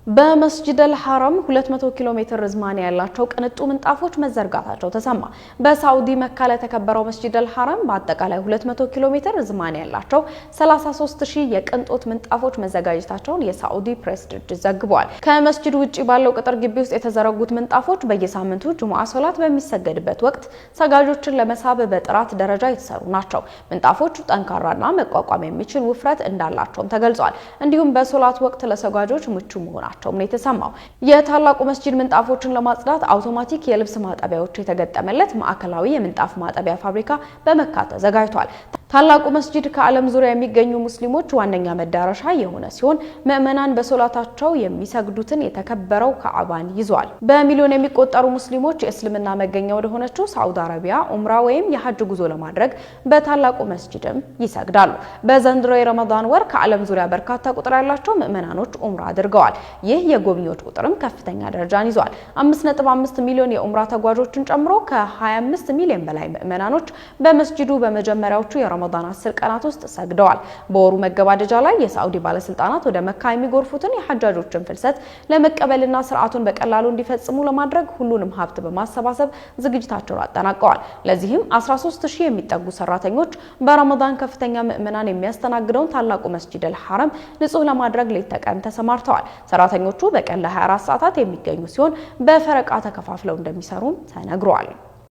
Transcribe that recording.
በመስጂድ አልሐረም 200 ኪሎ ሜትር ርዝማኔ ያላቸው ቅንጡ ምንጣፎች መዘርጋታቸው ተሰማ። በሳዑዲ መካ ለተከበረው መስጂድ አልሐረም በአጠቃላይ 200 ኪሎ ሜትር ርዝማኔ ያላቸው 33000 የቅንጦት ምንጣፎች መዘጋጀታቸውን የሳዑዲ ፕሬስ ድርጅት ዘግቧል። ከመስጂድ ውጪ ባለው ቅጥር ግቢ ውስጥ የተዘረጉት ምንጣፎች በየሳምንቱ ጁሙዓ ሶላት በሚሰገድበት ወቅት ሰጋጆችን ለመሳብ በጥራት ደረጃ የተሰሩ ናቸው። ምንጣፎቹ ጠንካራና መቋቋም የሚችል ውፍረት እንዳላቸውም ተገልጿል። እንዲሁም በሶላት ወቅት ለሰጋጆች ምቹ መሆናቸው ነው የተሰማው። የታላቁ መስጂድ ምንጣፎችን ለማጽዳት አውቶማቲክ የልብስ ማጠቢያዎች የተገጠመለት ማዕከላዊ የምንጣፍ ማጠቢያ ፋብሪካ በመካ ተዘጋጅቷል። ታላቁ መስጂድ ከዓለም ዙሪያ የሚገኙ ሙስሊሞች ዋነኛ መዳረሻ የሆነ ሲሆን ምዕመናን በሶላታቸው የሚሰግዱትን የተከበረው ካዕባን ይዟል። በሚሊዮን የሚቆጠሩ ሙስሊሞች የእስልምና መገኛ ወደ ሆነችው ሳዑዲ አረቢያ ኡምራ ወይም የሐጅ ጉዞ ለማድረግ በታላቁ መስጂድም ይሰግዳሉ። በዘንድሮ የረመዳን ወር ከዓለም ዙሪያ በርካታ ቁጥር ያላቸው ምዕመናኖች ኡምራ አድርገዋል። ይህ የጎብኚዎች ቁጥርም ከፍተኛ ደረጃን ይዟል። 5.5 ሚሊዮን የኡምራ ተጓዦችን ጨምሮ ከ25 ሚሊዮን በላይ ምዕመናኖች በመስጂዱ በመጀመሪያዎቹ የረመዳን 10 ቀናት ውስጥ ሰግደዋል። በወሩ መገባደጃ ላይ የሳዑዲ ባለስልጣናት ወደ መካ የሚጎርፉትን የሐጃጆችን ፍልሰት ለመቀበልና ስርዓቱን በቀላሉ እንዲፈጽሙ ለማድረግ ሁሉንም ሀብት በማሰባሰብ ዝግጅታቸውን አጠናቀዋል። ለዚህም 13000 የሚጠጉ ሰራተኞች በረመዳን ከፍተኛ ምዕመናን የሚያስተናግደውን ታላቁ መስጂድ አልሐረም ንጹህ ለማድረግ ሌት ተቀን ተሰማርተዋል። ሰራተኞቹ በቀን ለ24 ሰዓታት የሚገኙ ሲሆን በፈረቃ ተከፋፍለው እንደሚሰሩም ተነግሯል።